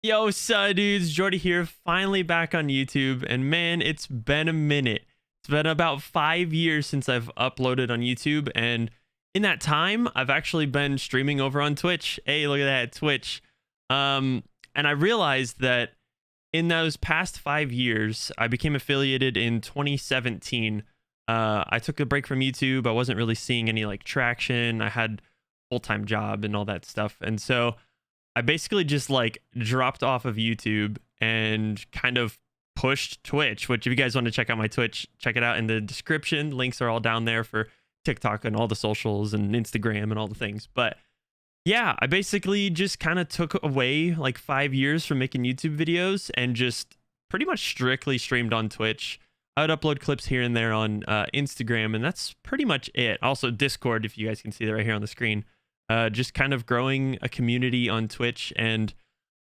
Yo, dudes, Jordy here, finally back on YouTube, and man, it's been a minute. It's been about 5 years since I've uploaded on YouTube, and in that time, I've actually been streaming over on Twitch. Hey, look at that, Twitch. And I realized that in those past 5 years, I became affiliated in 2017. I took a break from YouTube. I wasn't really seeing any like traction. I had a full-time job and all that stuff, and so I basically just like dropped off of YouTube and kind of pushed Twitch, which if you guys want to check out my Twitch, check it out in the description. Links are all down there for TikTok and all the socials and Instagram and all the things. But yeah, I basically just kind of took away like 5 years from making YouTube videos and just pretty much strictly streamed on Twitch. I would upload clips here and there on Instagram, and that's pretty much it. Also, Discord, if you guys can see that right here on the screen. Just kind of growing a community on Twitch. And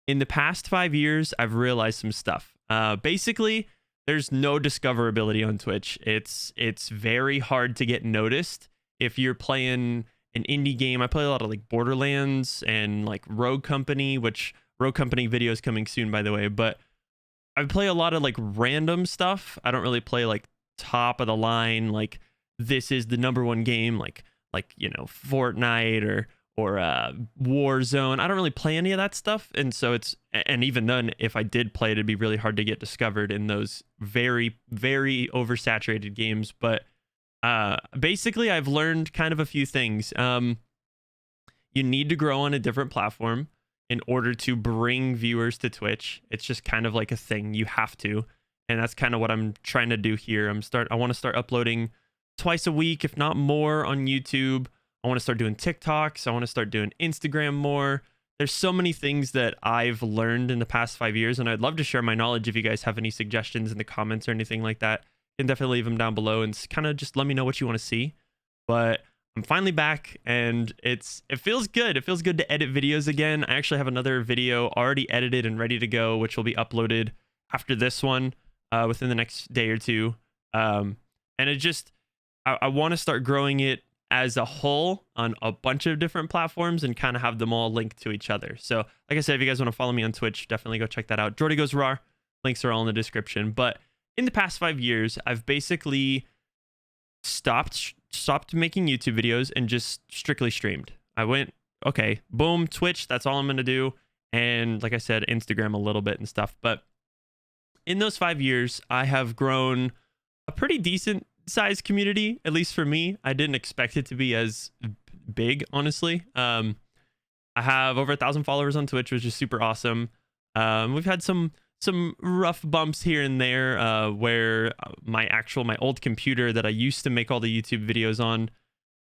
in the past 5 years, I've realized some stuff. Basically, there's no discoverability on Twitch. It's very hard to get noticed. If you're playing an indie game, I play a lot of like Borderlands and like Rogue Company, which Rogue Company video is coming soon, by the way. But I play a lot of like random stuff. I don't really play like top of the line, like this is the #1 game, like Fortnite or Warzone. I don't really play any of that stuff, and so and even then, if I did play it, it'd be really hard to get discovered in those very, very oversaturated games. But basically, I've learned kind of a few things. You need to grow on a different platform in order to bring viewers to Twitch. It's just kind of like a thing. You have to, and that's kind of what I'm trying to do here. I want to start uploading twice a week, if not more, on YouTube. I want to start doing TikToks. I want to start doing Instagram more. There's so many things that I've learned in the past 5 years, and I'd love to share my knowledge. If you guys have any suggestions in the comments or anything like that, you can definitely leave them down below and kind of just let me know what you want to see. But I'm finally back, and it feels good. It feels good to edit videos again. I actually have another video already edited and ready to go, which will be uploaded after this one within the next day or two. And I want to start growing it as a whole on a bunch of different platforms and kind of have them all linked to each other. So like I said, if you guys want to follow me on Twitch, definitely go check that out. Jordy Goes Raw. Links are all in the description. But in the past 5 years, I've basically stopped making YouTube videos and just strictly streamed. I went, okay, boom, Twitch, that's all I'm going to do. And like I said, Instagram a little bit and stuff. But in those 5 years, I have grown a pretty decent size community, at least for me. I didn't expect it to be as big, honestly. I have over 1,000 followers on Twitch, which is super awesome. We've had some rough bumps here and there where my old computer that I used to make all the YouTube videos on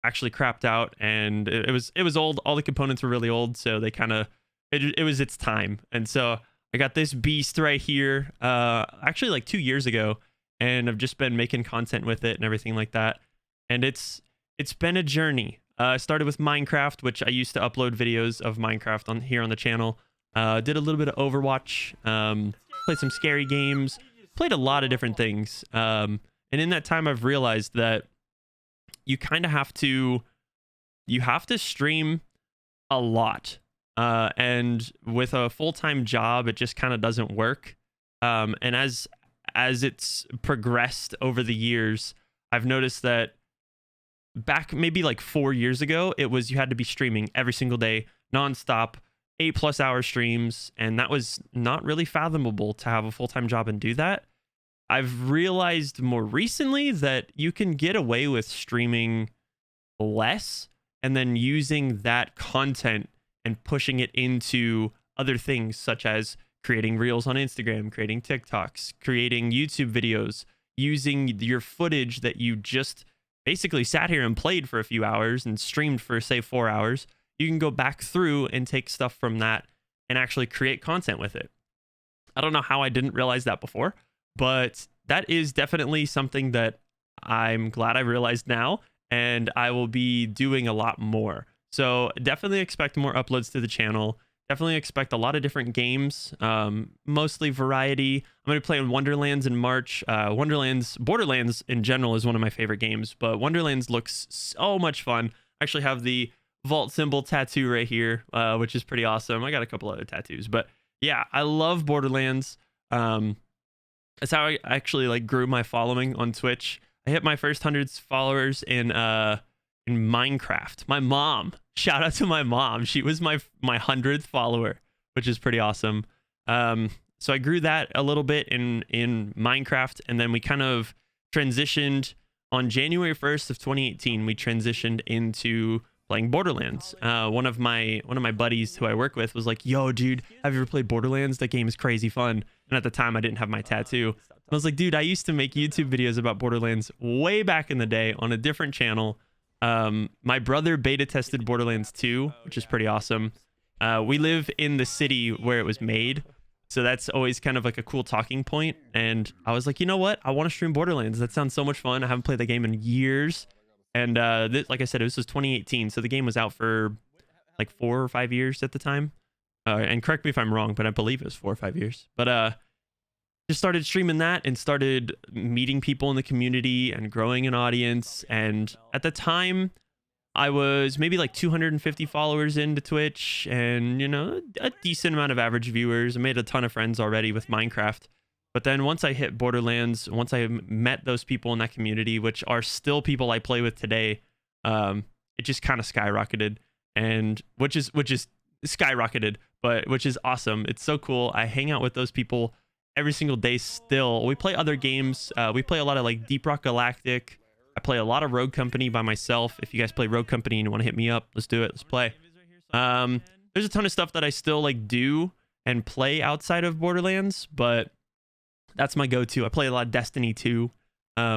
actually crapped out, and it was old. All the components were really old, so they kind of it was its time. And so I got this beast right here actually like 2 years ago, and I've just been making content with it and everything like that. And it's been a journey. I started with Minecraft, which I used to upload videos of Minecraft here on the channel. Did a little bit of Overwatch, played some scary games, played a lot of different things. And in that time, I've realized that you kind of have to stream a lot. And with a full-time job, it just kind of doesn't work. And as it's progressed over the years, I've noticed that back maybe like 4 years ago, you had to be streaming every single day, nonstop, 8+ hour streams, and that was not really fathomable to have a full-time job and do that. I've realized more recently that you can get away with streaming less and then using that content and pushing it into other things, such as creating reels on Instagram, creating TikToks, creating YouTube videos, using your footage that you just basically sat here and played for a few hours and streamed for, say, 4 hours. You can go back through and take stuff from that and actually create content with it. I don't know how I didn't realize that before, but that is definitely something that I'm glad I realized now, and I will be doing a lot more. So definitely expect more uploads to the channel. Definitely expect a lot of different games, mostly variety. I'm going to be playing Wonderlands in March. Borderlands in general is one of my favorite games, but Wonderlands looks so much fun. I actually have the Vault symbol tattoo right here, which is pretty awesome. I got a couple other tattoos, but yeah, I love Borderlands. Um, that's how I actually like grew my following on Twitch. I hit my first hundreds followers in Minecraft. My mom, shout out to my mom. She was my 100th follower, which is pretty awesome. So I grew that a little bit in Minecraft, and then we kind of transitioned on January 1st of 2018. We transitioned into playing Borderlands. One of my buddies who I work with was like, "Yo, dude, have you ever played Borderlands? That game is crazy fun." And at the time, I didn't have my tattoo. I was like, "Dude, I used to make YouTube videos about Borderlands way back in the day on a different channel." My brother beta tested Borderlands 2, which is pretty awesome. We live in the city where it was made, so that's always kind of like a cool talking point. And I was like, you know what? I want to stream Borderlands. That sounds so much fun. I haven't played the game in years. And like I said, this was 2018, so the game was out for like 4 or 5 years at the time. And correct me if I'm wrong, but I believe it was 4 or 5 years. But just started streaming that and started meeting people in the community and growing an audience. And at the time, I was maybe like 250 followers into Twitch and, you know, a decent amount of average viewers. I made a ton of friends already with Minecraft. But then once I hit Borderlands, once I met those people in that community, which are still people I play with today, it just kind of skyrocketed, and which is skyrocketed, but which is awesome. It's so cool. I hang out with those people every single day still. We play other games. We play a lot of like Deep Rock Galactic. I play a lot of Rogue Company by myself. If you guys play Rogue Company and you want to hit me up, let's do it. Let's play. There's a ton of stuff that I still like do and play outside of Borderlands, but that's my go-to. I play a lot of Destiny 2,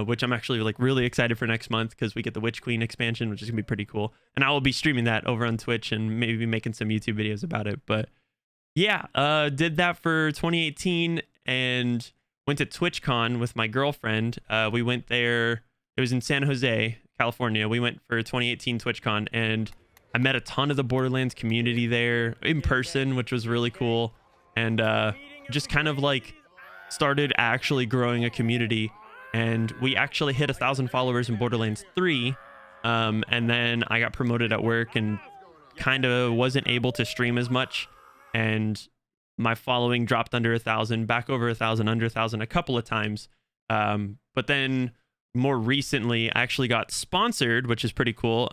which I'm actually like really excited for next month because we get the Witch Queen expansion, which is gonna be pretty cool. And I will be streaming that over on Twitch and maybe making some YouTube videos about it. But yeah, did that for 2018 and went to TwitchCon with my girlfriend. We went there. It was in San Jose, California. We went for 2018 TwitchCon, and I met a ton of the Borderlands community there in person, which was really cool. And just kind of like started actually growing a community, and we actually hit 1,000 followers in Borderlands 3. And then I got promoted at work and kind of wasn't able to stream as much, and my following dropped under 1,000, back over 1,000, under 1,000 a couple of times. But then more recently, I actually got sponsored, which is pretty cool,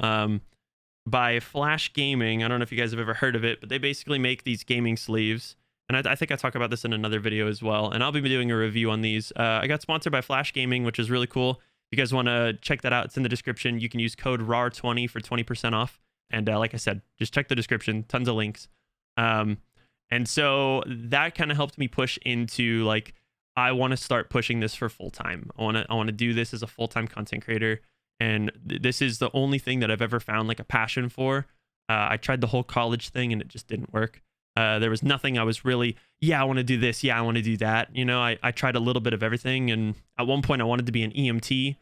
by Flash Gaming. I don't know if you guys have ever heard of it, but they basically make these gaming sleeves. And I think I talk about this in another video as well. And I'll be doing a review on these. I got sponsored by Flash Gaming, which is really cool. If you guys want to check that out, it's in the description. You can use code RAR20 for 20% off. And like I said, just check the description. Tons of links. And so that kind of helped me push into like, I want to start pushing this for full time. I want to do this as a full-time content creator. And this is the only thing that I've ever found like a passion for. I tried the whole college thing and it just didn't work. There was nothing I was really, I want to do this. Yeah, I want to do that. You know, I tried a little bit of everything. And at one point I wanted to be an EMT,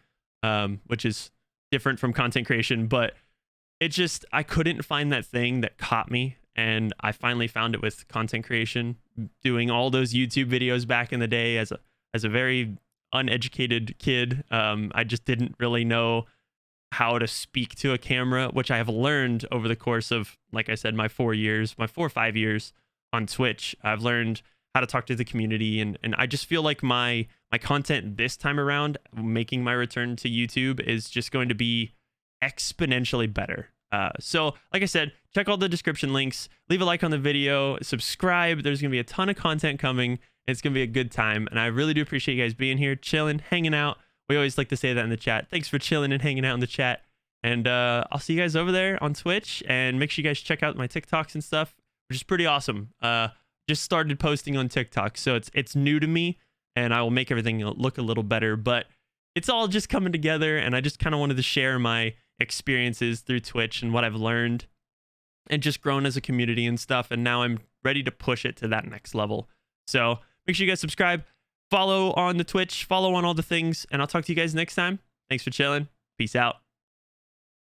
which is different from content creation, but it just, I couldn't find that thing that caught me. And I finally found it with content creation, doing all those YouTube videos back in the day as a very uneducated kid. I just didn't really know how to speak to a camera, which I have learned over the course of, like I said, my 4 or 5 years on Twitch. I've learned how to talk to the community, and I just feel like my content this time around, making my return to YouTube, is just going to be exponentially better. So like I said, check all the description links, leave a like on the video, subscribe. There's going to be a ton of content coming. It's going to be a good time. And I really do appreciate you guys being here, chilling, hanging out. We always like to say that in the chat. Thanks for chilling and hanging out in the chat. And I'll see you guys over there on Twitch, and make sure you guys check out my TikToks and stuff, which is pretty awesome. Just started posting on TikTok, so it's new to me, and I will make everything look a little better, but it's all just coming together. And I just kind of wanted to share my experiences through Twitch and what I've learned and just grown as a community and stuff. And now I'm ready to push it to that next level. So make sure you guys subscribe, follow on the Twitch, follow on all the things, and I'll talk to you guys next time. Thanks for chilling. Peace out.